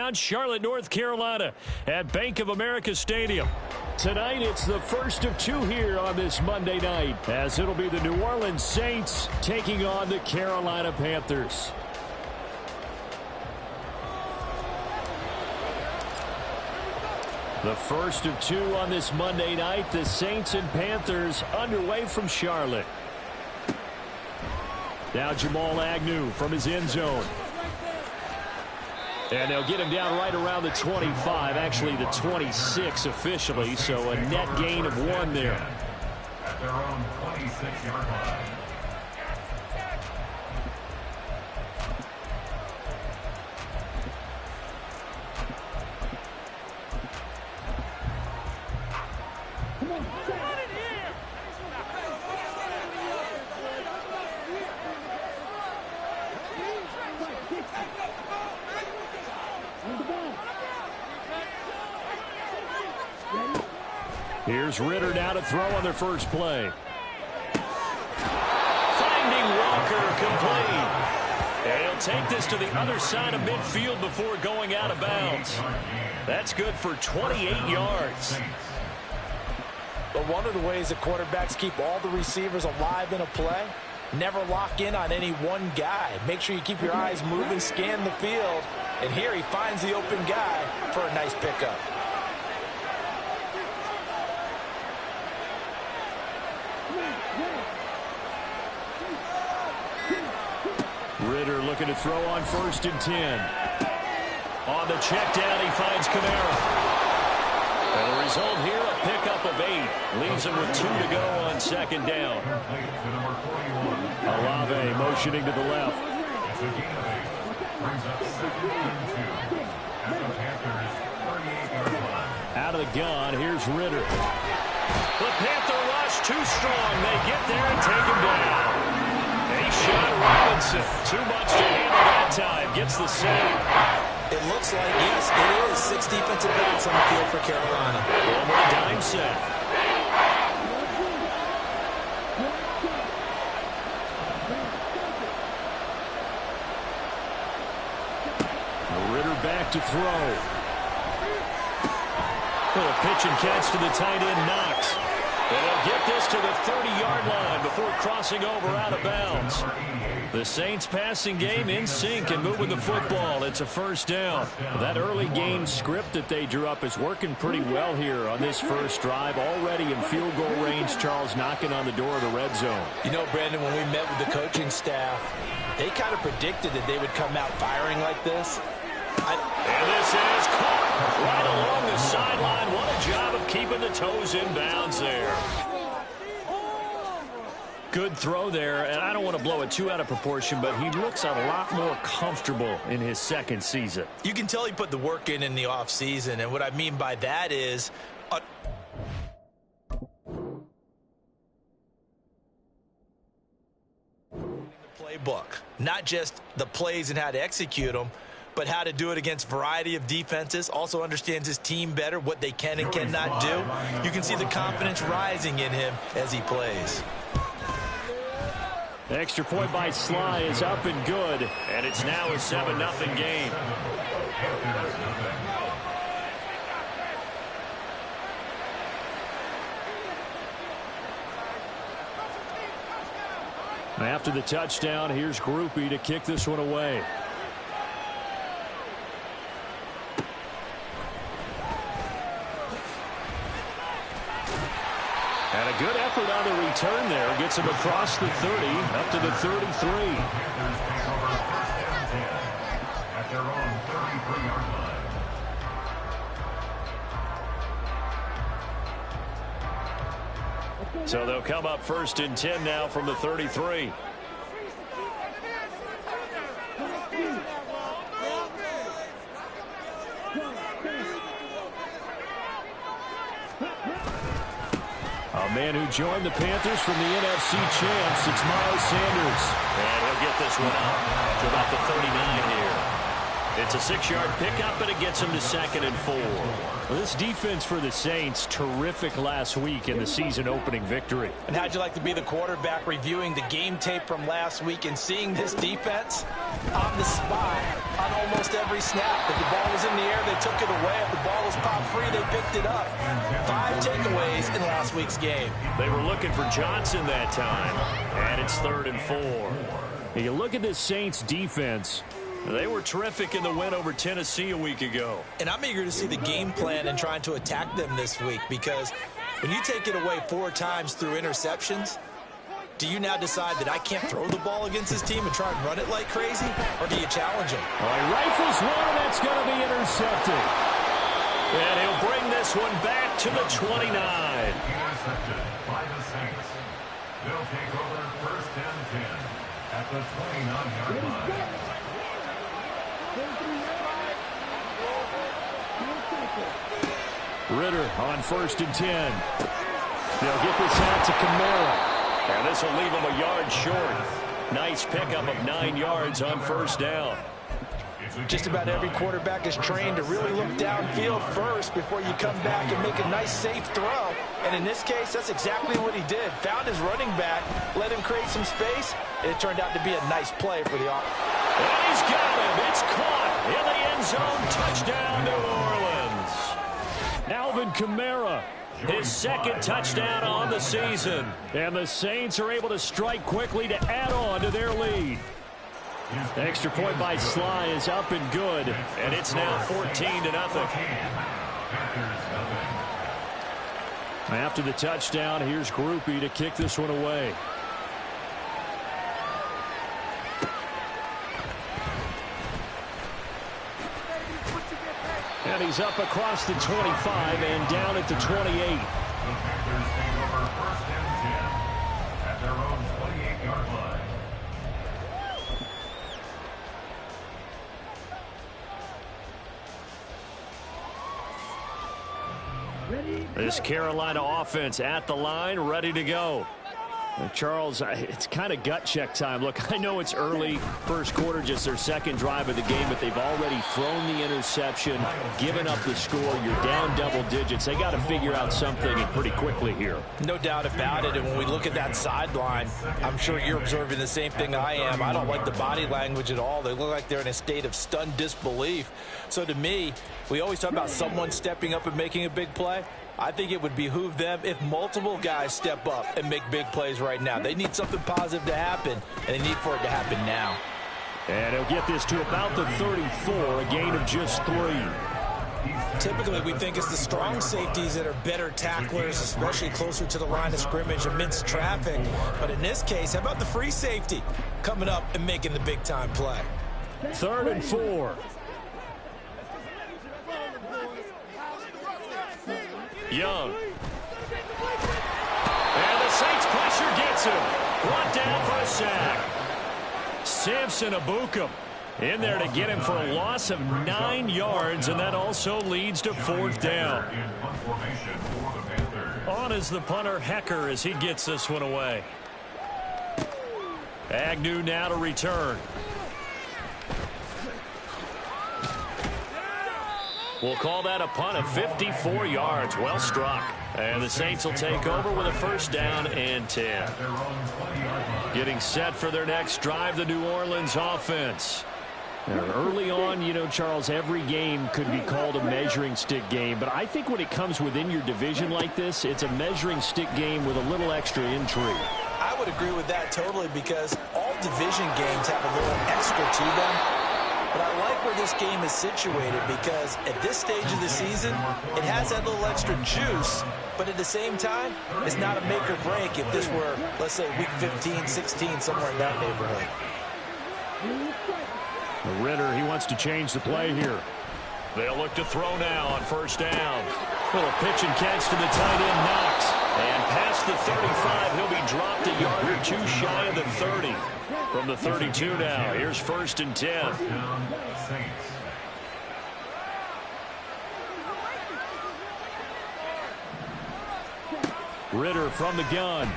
downtown Charlotte, North Carolina at Bank of America Stadium. Tonight, it's the first of two here on this Monday night, as it'll be the New Orleans Saints taking on the Carolina Panthers. The first of two on this Monday night, the Saints and Panthers underway from Charlotte. Now Jamal Agnew from his end zone. And they'll get him down right around the 25, actually the 26 officially, so a net gain of 1 there. At their own 26-yard line. Here's Ritter now to throw on their first play. Finding Walker complete. And he'll take this to the other side of midfield before going out of bounds. That's good for 28 yards. But one of the ways that quarterbacks keep all the receivers alive in a play, never lock in on any one guy. Make sure you keep your eyes moving, scan the field. And here he finds the open guy for a nice pickup. Ritter looking to throw on 1st and 10. On the check down, he finds Kamara. And the result here, a pickup of 8. Leaves him with 2 to go on 2nd down. Olave motioning to the left. Out of the gun, here's Ritter. The Panther rush too strong. They get there and take him down. A shot Robinson. Too much to handle that time. Gets the save. It looks like, yes, it is 6 defensive backs on the field for Carolina. One more dime set. Ritter back to throw. A pitch and catch to the tight end, Knox. And they'll get this to the 30-yard line before crossing over out of bounds. The Saints passing game in sync and moving the football. It's a 1st down. That early game script that they drew up is working pretty well here on this first drive. Already in field goal range, Charles knocking on the door of the red zone. You know, Brandon, when we met with the coaching staff, they kind of predicted that they would come out firing like this. And this is caught right along the sideline. What a job of keeping the toes in bounds there. Good throw there, and I don't want to blow it too out of proportion, but he looks a lot more comfortable in his 2nd season. You can tell he put the work in the offseason, and what I mean by that is the playbook, not just the plays and how to execute them, but how to do it against a variety of defenses. Also understands his team better, what they can and cannot do. You can see the confidence rising in him as he plays. The extra point by Sly is up and good, and it's now a 7-0 game. After the touchdown, here's Groupie to kick this one away. And a good effort on the return there. Gets him across the 30, up to the 33. At their own 33-yard line. So they'll come up 1st and 10 now from the 33. A man who joined the Panthers from the NFC champs, it's Miles Sanders. And he'll get this one out to about the 39 here. It's a 6-yard pickup, and it gets him to 2nd and 4. Well, this defense for the Saints, terrific last week in the season-opening victory. And how'd you like to be the quarterback reviewing the game tape from last week and seeing this defense on the spot on almost every snap? If the ball was in the air, they took it away. If the ball was popped free, they picked it up. 5 takeaways in last week's game. They were looking for Johnson that time, and it's 3rd and 4. You look at this Saints defense. They were terrific in the win over Tennessee a week ago. And I'm eager to see the game plan and trying to attack them this week, because when you take it away 4 times through interceptions, do you now decide that I can't throw the ball against this team and try and run it like crazy? Or do you challenge them? All right, rifles one, and that's going to be intercepted. And he'll bring this one back to the 29. Intercepted by the Saints. They'll take over 1st and 10 at the 29-yard line. Ritter on 1st and 10. They'll get this out to Kamara. And this will leave him a yard short. Nice pickup of 9 yards on 1st down. Just about every quarterback is trained to really look downfield first before you come back and make a nice, safe throw. And in this case, that's exactly what he did. Found his running back, let him create some space, and it turned out to be a nice play for the offense. And he's got him. It's caught in the end zone. Touchdown, New Orleans. Alvin Kamara, his 2nd touchdown on the season. And the Saints are able to strike quickly to add on to their lead. The extra point by Sly is up and good, and it's now 14-0. After the touchdown, here's Groupie to kick this one away. And he's up across the 25 and down at the 28. The Panthers take over 1st and 10 at their own 28-yard line. This Carolina offense at the line, ready to go. And Charles, it's kind of gut check time. Look, I know it's early, 1st quarter, just their 2nd drive of the game, but they've already thrown the interception, given up the score. You're down double digits. They got to figure out something, and pretty quickly here. No doubt about it. And when we look at that sideline, I'm sure you're observing the same thing I am. I don't like the body language at all. They look like they're in a state of stunned disbelief. So to me, we always talk about someone stepping up and making a big play. I think it would behoove them if multiple guys step up and make big plays right now. They need something positive to happen, and they need for it to happen now. And he'll get this to about the 34, a gain of just 3. Typically, we think it's the strong safeties that are better tacklers, especially closer to the line of scrimmage amidst traffic. But in this case, how about the free safety coming up and making the big-time play? 3rd and 4. Young. And the Saints pressure gets him. Brought down for a sack. Samson Abukum in there to get him for a loss of 9 yards, and that also leads to 4th down. On is the punter, Hecker, as he gets this one away. Agnew now to return. We'll call that a punt of 54 yards. Well struck. And the Saints will take over with a 1st down and 10. Getting set for their next drive, the New Orleans offense. Early on, you know, Charles, every game could be called a measuring stick game. But I think when it comes within your division like this, it's a measuring stick game with a little extra intrigue. I would agree with that totally, because all division games have a little extra to them. But I like where this game is situated, because at this stage of the season, it has that little extra juice, but at the same time, it's not a make or break if this were, let's say, week 15, 16, somewhere in that neighborhood. Ritter, he wants to change the play here. They'll look to throw now on 1st down. Little pitch and catch to the tight end, Knox. And past the 35, he'll be dropped a yard or 2 shy of the 30. From the 32 now, here's 1st and 10. Ritter from the gun.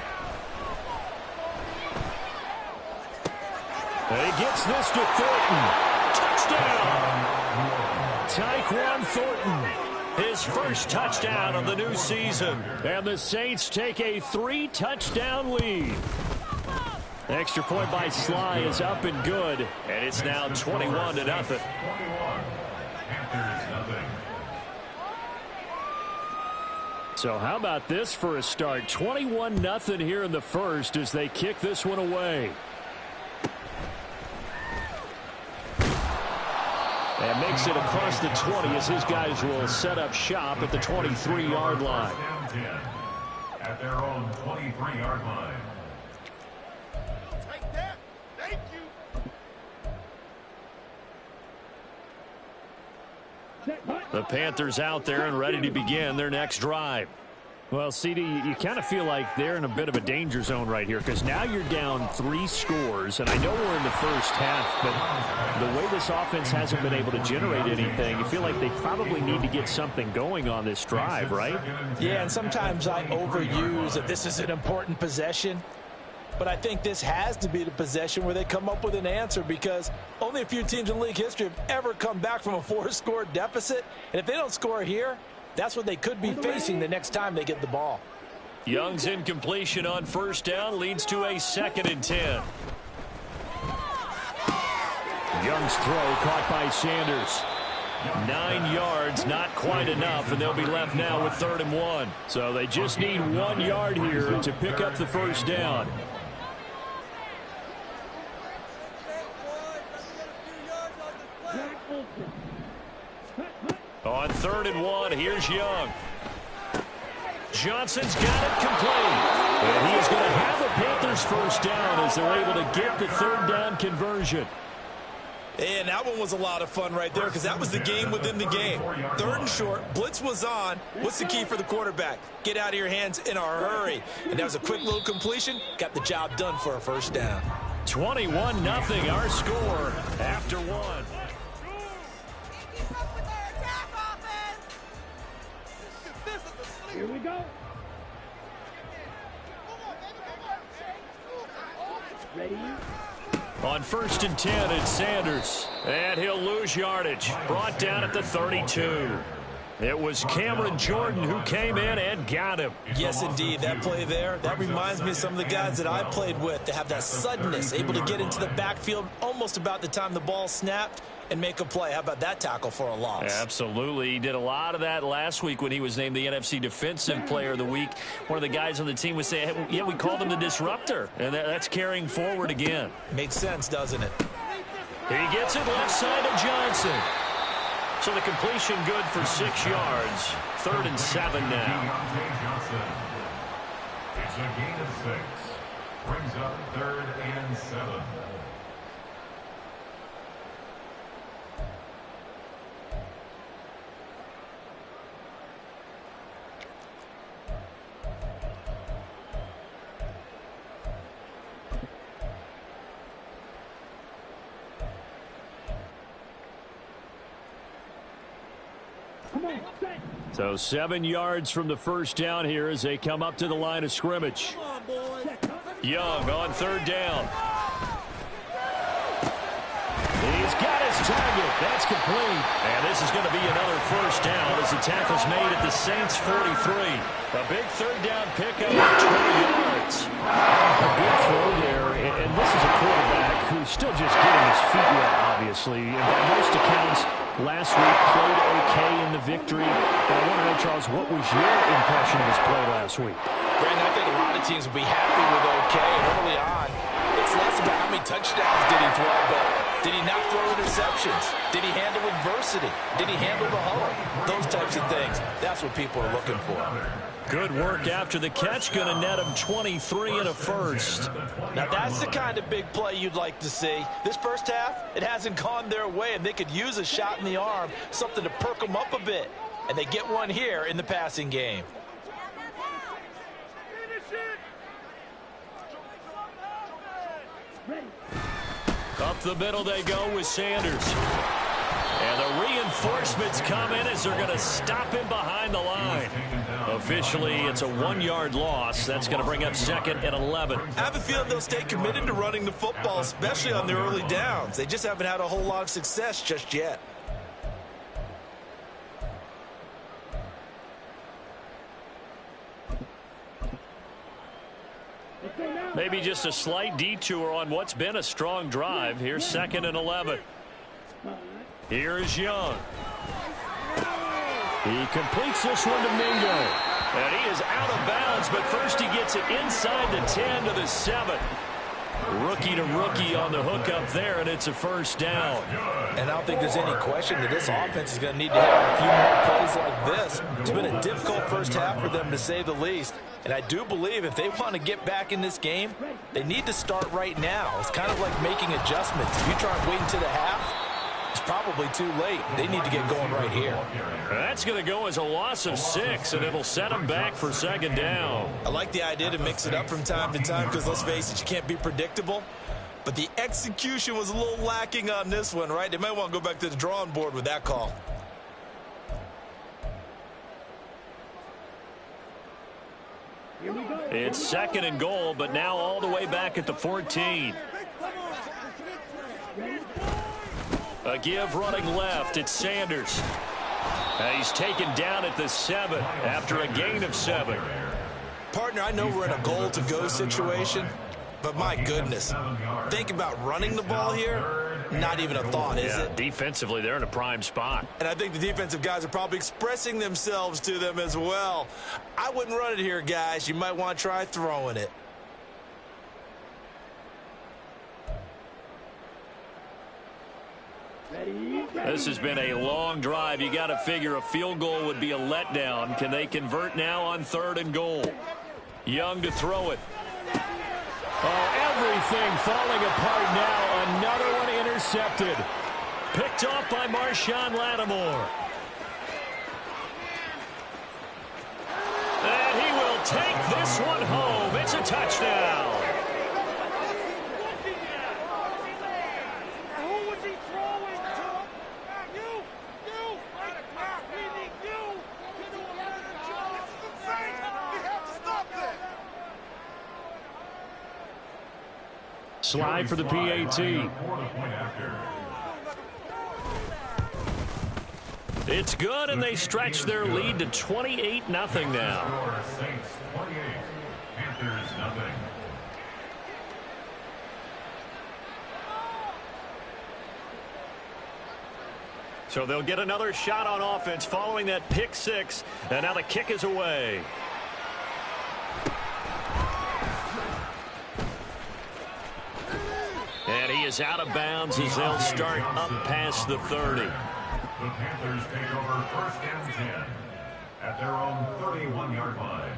And he gets this to Thornton. Touchdown! Tyquan Thornton, his first touchdown of the new season. And the Saints take a 3-touchdown lead. Extra point by Sly is up and good, and it's now 21-0. 21. Panthers nothing. So how about this for a start? 21-0 here in the first as they kick this one away. And makes it across the 20 as his guys will set up shop at the 23-yard line. At their own 23-yard line. The Panthers out there and ready to begin their next drive. Well, CD, you kind of feel like they're in a bit of a danger zone right here because now you're down 3 scores, and I know we're in the first half, but the way this offense hasn't been able to generate anything, you feel like they probably need to get something going on this drive, right? Yeah, and sometimes I overuse that this is an important possession. But I think this has to be the possession where they come up with an answer because only a few teams in league history have ever come back from a 4-score deficit. And if they don't score here, that's what they could be facing the next time they get the ball. Young's incompletion on first down leads to a 2nd and 10. Young's throw caught by Sanders. 9 yards, not quite enough, and they'll be left now with 3rd and 1. So they just need 1 yard here to pick up the first down. On 3rd and 1, here's Young. Johnson's got it complete. And he is going to have the Panthers first down as they're able to get the 3rd down conversion. And that one was a lot of fun right there because that was the game within the game. 3rd and short, blitz was on. What's the key for the quarterback? Get out of your hands in a hurry. And that was a quick little completion. Got the job done for a first down. 21-0 our score after 1. Here we go. Ready? On 1st and 10, it's Sanders. And he'll lose yardage. Brought down at the 32. It was Cameron Jordan who came in and got him. Yes, indeed. That play there, that reminds me of some of the guys that I played with that have that suddenness, able to get into the backfield almost about the time the ball snapped and make a play. How about that tackle for a loss? Absolutely. He did a lot of that last week when he was named the NFC Defensive Player of the Week. One of the guys on the team was saying, hey, yeah, we called him the disruptor. And that's carrying forward again. Makes sense, doesn't it? He gets it left side of Johnson. So the completion good for 6 yards. 3rd and 7 now. It's a gain of 6. Brings up 3rd and 7. So 7 yards from the first down here as they come up to the line of scrimmage. Young on 3rd down. He's got his target. That's complete. And this is going to be another first down as the tackle's made at the Saints 43. A big 3rd down pickup of 20 yards. A good throw there. And this is a quarterback who's still just getting his feet wet, obviously. And by most accounts, last week played okay in the victory. But I want to know, Charles, what was your impression of his play last week? Brandon, I think a lot of teams will be happy with okay. And early on, it's less about how many touchdowns did he throw, but did he not throw interceptions? Did he handle adversity? Did he handle the huddle? Those types of things. That's what people are looking for. Good work after the catch. Going to net him 23 and a first. Now, that's the kind of big play you'd like to see. This first half, it hasn't gone their way, and they could use a shot in the arm, something to perk them up a bit. And they get one here in the passing game. Up the middle they go with Sanders. And the reinforcements come in as they're going to stop him behind the line. Officially, it's a 1-yard loss. That's going to bring up 2nd and 11. I have a feeling they'll stay committed to running the football, especially on their early downs. They just haven't had a whole lot of success just yet. Maybe just a slight detour on what's been a strong drive. Here's 2nd and 11. Here is Young. He completes this one to Mingo. And he is out of bounds, but first he gets it inside the 10 to the 7. Rookie to rookie on the hook up there, and it's a first down. And I don't think there's any question that this offense is going to need to hit on a few more plays like this. It's been a difficult first half for them, to say the least. And I do believe if they want to get back in this game, they need to start right now. It's kind of like making adjustments. If you try and wait until the half, it's probably too late. They need to get going right here. That's going to go as a loss of 6, and it'll set them back for 2nd down. I like the idea to mix it up from time to time because, let's face it, you can't be predictable. But the execution was a little lacking on this one, right? They might want to go back to the drawing board with that call. It's 2nd and goal, but now all the way back at the 14. A give running left. It's Sanders. He's taken down at the 7 after a gain of 7. Partner, I know we're in a goal-to-go situation, but my goodness, think about running the ball here. Not even a thought, is it? Defensively, they're in a prime spot. And I think the defensive guys are probably expressing themselves to them as well. I wouldn't run it here, guys. You might want to try throwing it. This has been a long drive. You got to figure a field goal would be a letdown. Can they convert now on 3rd and goal? Young to throw it. Oh, everything falling apart now. Another one intercepted. Picked off by Marshawn Lattimore. And he will take this one home. It's a touchdown. Slide for the PAT. It's good, and they stretch their lead to 28-0 now. Saints 28, Panthers nothing. So they'll get another shot on offense following that pick 6, and now the kick is away. And he is out of bounds as they'll start up past the 30. The Panthers take over 1st and 10 at their own 31-yard line.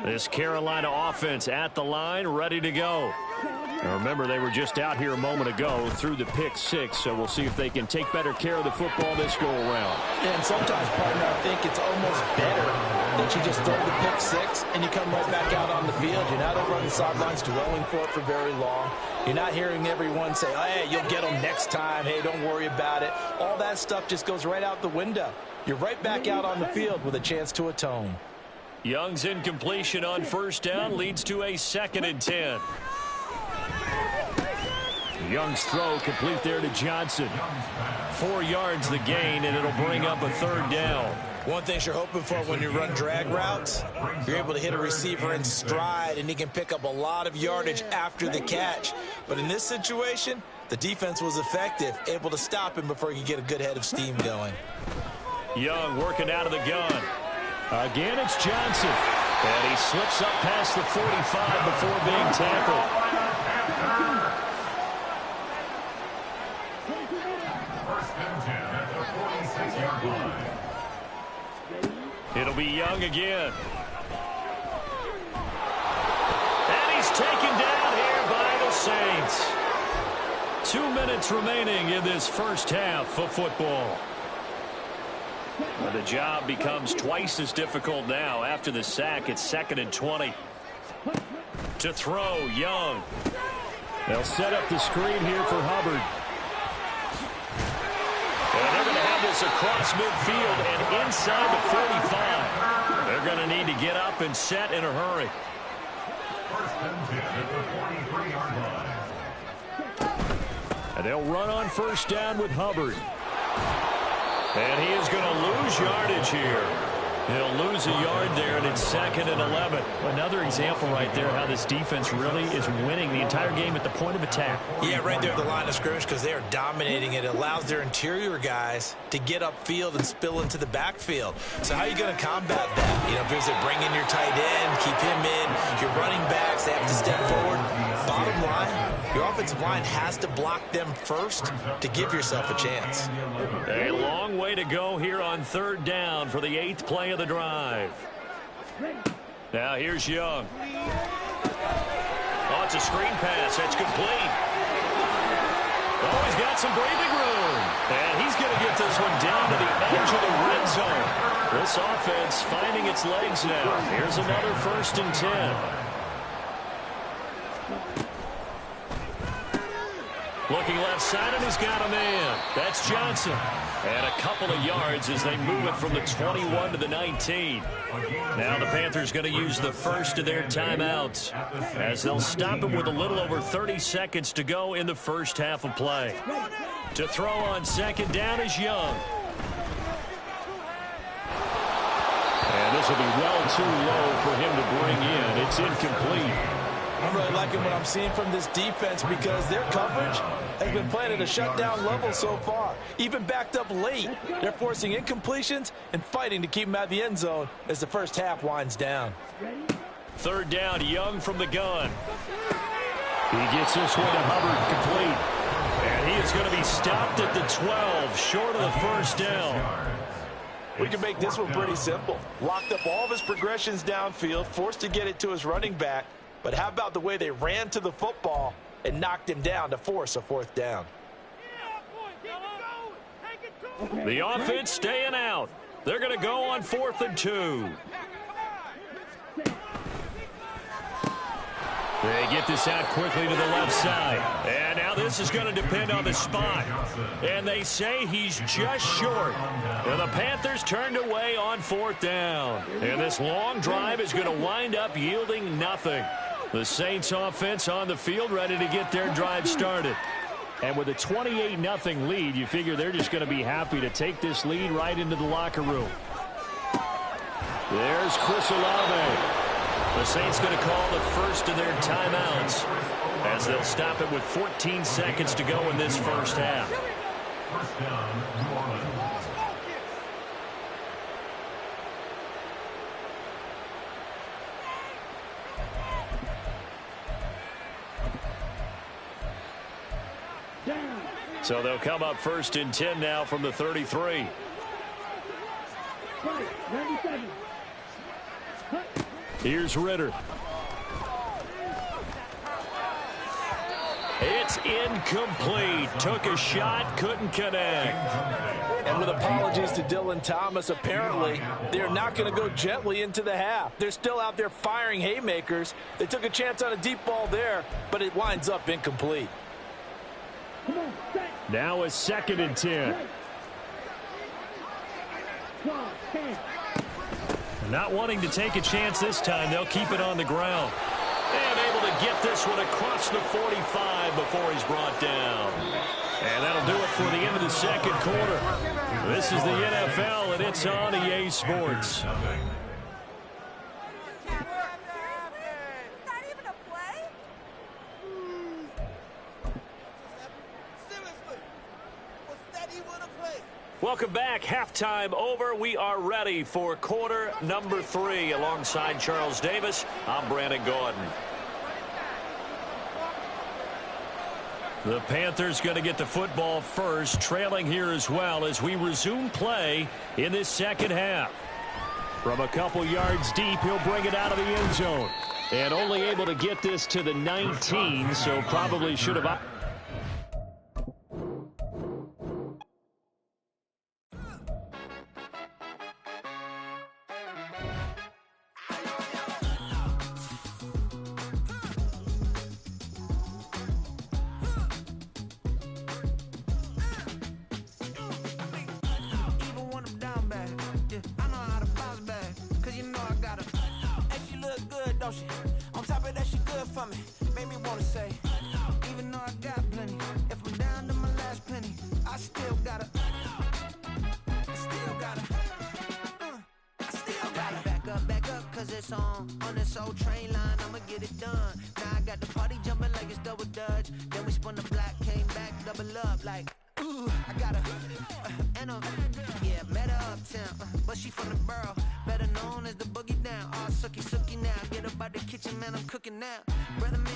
This Carolina offense at the line, ready to go. Now remember, they were just out here a moment ago through the pick 6, so we'll see if they can take better care of the football this go-around. And sometimes, partner, I think it's almost better that you just throw the pick 6 and you come right back out on the field. You're not over on the sidelines dwelling for it for very long. You're not hearing everyone say, oh, hey, you'll get them next time. Hey, don't worry about it. All that stuff just goes right out the window. You're right back out on the field with a chance to atone. Young's incompletion on 1st down leads to a 2nd and 10. Young's throw complete there to Johnson. 4 yards the gain, and it'll bring up a 3rd down. One thing you're hoping for when you run drag routes, you're able to hit a receiver in stride, and he can pick up a lot of yardage after the catch. But in this situation, the defense was effective, able to stop him before he could get a good head of steam going. Young working out of the gun. Again, it's Johnson. And he slips up past the 45 before being tackled. It'll be Young again. And he's taken down here by the Saints. 2 minutes remaining in this first half of football. But the job becomes twice as difficult now after the sack. It's 2nd and 20. To throw, Young. They'll set up the screen here for Hubbard. And they're going to have this across midfield and inside the 45. They're going to need to get up and set in a hurry. 1st and 10 at the 43-yard line. And they'll run on 1st down with Hubbard. And he is going to lose yardage here. He'll lose a yard there, and it's 2nd and 11. Another example right there how this defense really is winning the entire game at the point of attack. Yeah, right there at the line of scrimmage because they are dominating it. It allows their interior guys to get upfield and spill into the backfield. So how are you going to combat that? You know, because they bring in your tight end, keep him in. Your running backs, they have to step forward. Bottom line, your offensive line has to block them first to give yourself a chance. A long way to go here on 3rd down for the 8th play of the drive. Now here's Young. Oh, it's a screen pass. That's complete. Oh, he's got some breathing room. And he's going to get this one down to the edge of the red zone. This offense finding its legs now. Here's another 1st and 10. Looking left side, and he's got a man. That's Johnson. And a couple of yards as they move it from the 21 to the 19. Now the Panthers going to use the first of their timeouts as they'll stop him with a little over 30 seconds to go in the first half of play. To throw on 2nd down is Young. And this will be well too low for him to bring in. It's incomplete. I'm really liking what I'm seeing from this defense because their coverage has been playing at a shutdown level so far. Even backed up late, they're forcing incompletions and fighting to keep them out of the end zone as the first half winds down. 3rd down, Young from the gun. He gets this one to Hubbard, complete. And he is going to be stopped at the 12, short of the first down. We can make this one pretty simple. Locked up all of his progressions downfield, forced to get it to his running back. But how about the way they ran to the football and knocked him down to force a 4th down? The offense staying out. They're going to go on 4th and 2. They get this out quickly to the left side. And now this is going to depend on the spot. And they say he's just short. And the Panthers turned away on 4th down. And this long drive is going to wind up yielding nothing. The Saints offense on the field ready to get their drive started. And with a 28-0 lead, you figure they're just going to be happy to take this lead right into the locker room. There's Chris Olave. The Saints going to call the first of their timeouts as they'll stop it with 14 seconds to go in this first half. First down, New Orleans. So they'll come up 1st and 10 now from the 33. Here's Ritter. It's incomplete. Took a shot, couldn't connect. And with apologies to Dylan Thomas, apparently they're not going to go gently into the half. They're still out there firing haymakers. They took a chance on a deep ball there, but it winds up incomplete. Now a 2nd and 10. Not wanting to take a chance this time, they'll keep it on the ground. And able to get this one across the 45 before he's brought down. And that'll do it for the end of the 2nd quarter. This is the NFL, and it's on EA Sports. Welcome back. Halftime over. We are ready for quarter number 3. Alongside Charles Davis, I'm Brandon Gordon. The Panthers going to get the football first, trailing here as well as we resume play in this second half. From a couple yards deep, he'll bring it out of the end zone. And only able to get this to the 19, so probably should have... On top of that, she good for me. Made me wanna say, even though I got song on this old train line. I'ma get it done. Now I got the party jumping like it's double dutch. Then we spun the block, came back, double up like. Ooh, I got her, and yeah, met her uptown, but she from the borough, better known as the boogie down. All sookie now, get up out the kitchen, man, I'm cooking now. Brother man.